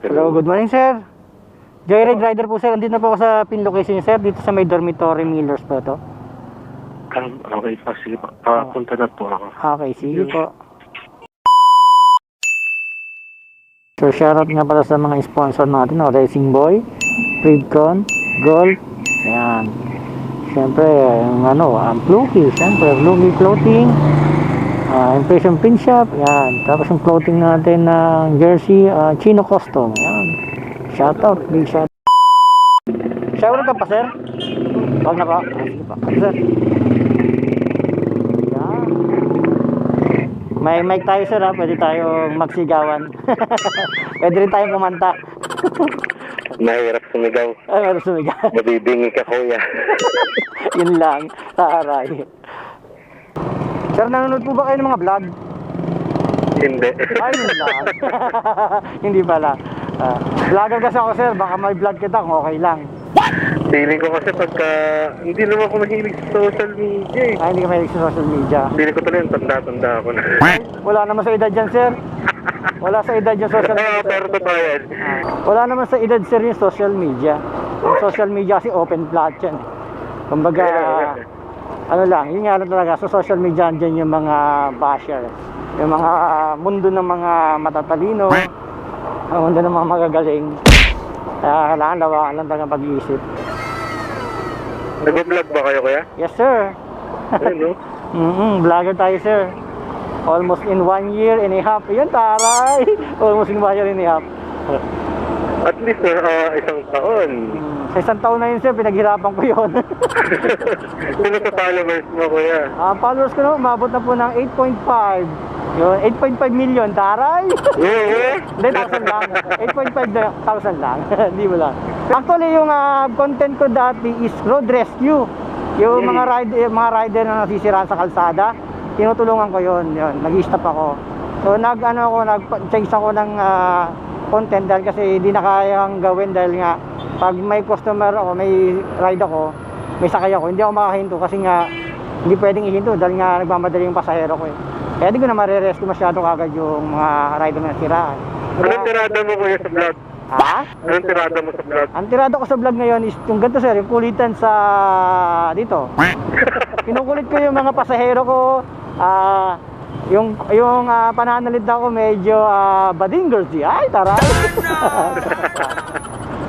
Hello, good morning sir. Joyride rider po sir, andito po ako sa pin location sir, dito sa may dormitory Millers po to. Okay, sige po. Punta na po ako. Okay, sige po. So shoutout nga pala sa mga sponsor natin, no? Racing Boy, Freedcon, Gold, ayan. Siyempre, ang Fluky, siyempre, Fluky Clothing, Impression Pin Shop, ayan. Tapos yung clothing natin ng jersey, Chino Custom, ayan. Shoutout, big shout. Shower ka pa, sir? Huwag na pa. Sige pa. Sir. Ayan. May mic tayo, sir, ha? Pwede tayong magsigawan. Pwede rin tayong kumanta. Mahirap sumigaw. Ay, meron sumigaw. Mabibingi ka, kuya. Yun lang, taray. Sir, nanonood po ba kayo ng mga vlog? Hindi. Ay, yun lang. Hindi pala. Vlogger kasi ako, sir. Baka may vlog kita kung okay lang. Feeling ko kasi pagka... Hindi naman ako mahilig sa social media eh. Ay, hindi ka mahilig sa social media. Feeling ko talagang tanda-tanda ako na. Wala naman sa edad dyan, sir. Wala sa edad yung social media. Pero totoo yan. Wala naman sa edad, sir, yung social media. Yung social media kasi open plat yan. Kumbaga, ano lang, yun nga lang talaga. Sa social media, dyan yung mga basher. Yung mga mundo ng mga matatalino. Ang mundo ng mga magagaling. Kaya kailangan lawakan lang talaga pag-iisip. Nag-vlog ba kayo, kuya? Yes, sir. Ayun, no? Vlogger tayo, sir. Almost in 1 year and a half. Yun, taray. Almost in 1 year and a half. At least isang taon. Sa isang taon na yun, sir, pinaghirapan ko yun. Sino sa followers mo, kuya? Followers ko na, umabot na po ng 8.5. Yun, 8.5 million, taray. Hindi, 1,000 lang. 8.5,000 lang. Hindi mo lang. Actually, yung content ko dati is road rescue. Yung mga rider na nasisiraan sa kalsada, tinutulungan ko yun. Nag-i-stop ako. So, nag-chase ako ng content dahil kasi hindi na kayang gawin dahil nga pag may customer ako, may ride ako, may sakay ako, hindi ako makahinto kasi nga hindi pwedeng ihinto dahil nga nagmamadali yung pasahero ko eh. Kaya di ko na marirescue masyado kagad yung mga rider na nasiraan. Anong tirada mo, kuya, sa vlog? Ha? Anong tirada mo sa vlog? Ang tirada ko sa vlog ngayon is yung ganito, sir, yung kulitan sa dito. Kinukulit ko yung mga pasahero ko. Yung pananalita ko medyo badingers. Ay, taray.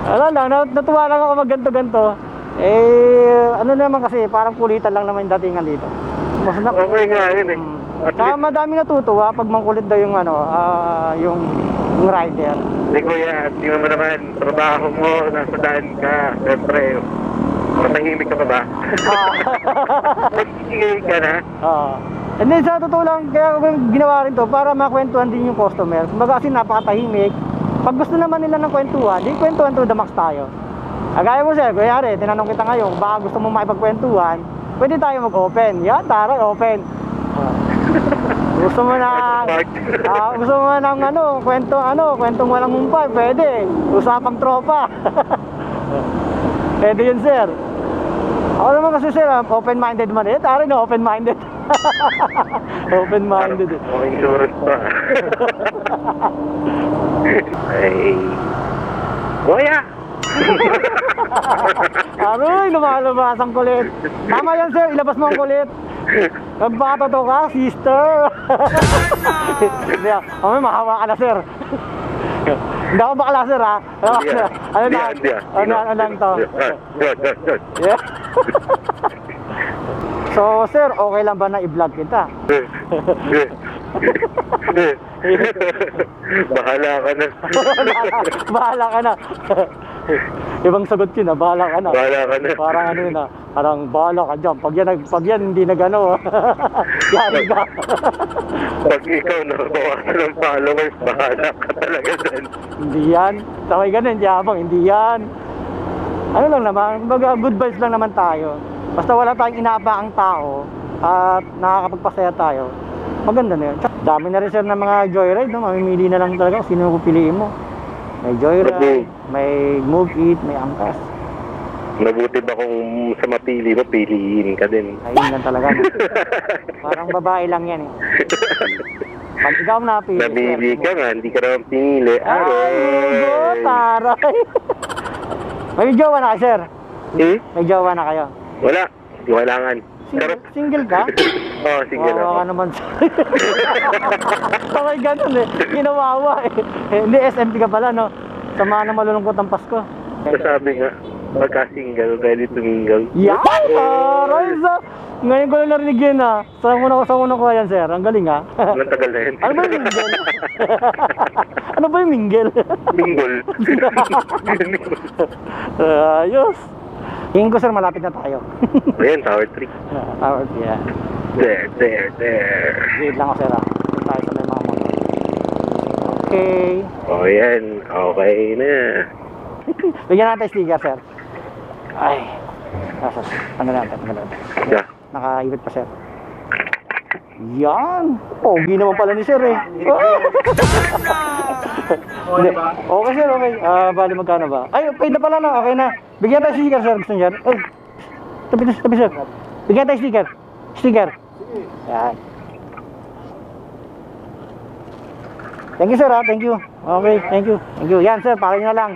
Ano lang, natuwa lang ako magganto-ganto. Ano naman kasi, parang kulitan lang naman yung datingan dito. Okay nga yun eh. Kaya madami natutuwa pag mangkulit daw yung yung rider. Hindi, kuya, di mo naman trabaho mo, nasa daan ka. Siyempre, matahimik ka pa ba? Magiging ka na? And then sa totoo lang, kaya ko ginawa rin to para makwentuhan din yung customer. Kumbaga kasi napakatahimik. Pag gusto naman nila ng kwentuhan, di kwentuhan to the max tayo. Gaya mo sir, kuyari, tinanong kita ngayon, baka gusto mo makipagkwentuhan, pwede tayo mag-open. Yan, tara, open. Gusto mo na ng kwentong walang humpay, pwede. Usapang tropa. Pwede yun sir. Ako naman kasi sir, open-minded man eh. Tara na, open-minded. Open-minded eh. Okay, insurance pa. Ay. Kuya! Aroy, lumalabas ang kulit. Tama yan sir, ilabas mo ang kulit. Nagpatato ka, sister. Hindi, mahawa ka na sir. Hindi ako bakla sir ha. Ano lang to? Yeah. So sir, okay lang ba na i-vlog kita? Bahala ka na. Bahala ka na. Ibang sagot yun bahala ka na. Bahala ka na. Parang ano yun parang bahala ka dyan. Pag yan hindi nagano. Yari ka. Pag ikaw nakabawasan ng followers, bahala ka talaga dyan. Hindi yan. Sabay ganun, yabang, hindi yan. Ano lang naman, good vibes lang naman tayo. Basta wala tayong inaapakang tao at nakakapagpasaya tayo, maganda na yun. Dami na rin sir ng mga joyride, no? Mamimili na lang talaga kung sino yung pipiliin mo. May joyride, may move it, may angkas. Mabuti ba kung sa mapili mo, piliin ka din? Ayun lang talaga. No? Parang babae lang yan eh. Pag ikaw napili, namili ka nga, hindi ka naman pinili. Ay, Taray. May jowa na kayo, sir? Hmm? May jowa na kayo? Wala. Hindi ko kailangan. Single ka? Oo, sige lang. Oo ka naman, sir. Sabay ganun eh. Ginawawa eh. Hindi, SMT ka pala, no? Samahan na malulungkot ang Pasko. Sabi nga, pagka-single, ready to mingle. Yan! Aray, sa... Ngayon ko lang narinig yun, ha? Sa una ko yan, sir. Ang galing, ha? Walang tagal na yun. Ano ba yung mingle? Ano ba yung mingle? Mingle. Ayos. Tingin ko, sir, malapit na tayo. Ayan, Tower 3. Tower, yeah. There. Wait lang ako, sir, ha? Ito tayo sa may mga motor. Okay. O yan, okay na. Bigyan natin sticker, sir. Ay. Ano natin. Yeah. Nakaibit pa, sir. Yan. Pogi naman pala ni sir, eh. Hindi. Okay, sir, okay. Bali, magkano ba? Ay, paid na pala na. Okay na. Bigyan tayo sticker, sir. Gusto niya. Ay. Tabi, sir. Bigyan tayo sticker. Sticker. Yan. Thank you, sir, ha. Thank you. Okay, thank you. Yan, sir. Pakinggan na lang.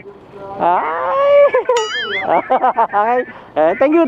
Ay! Okay. Thank you.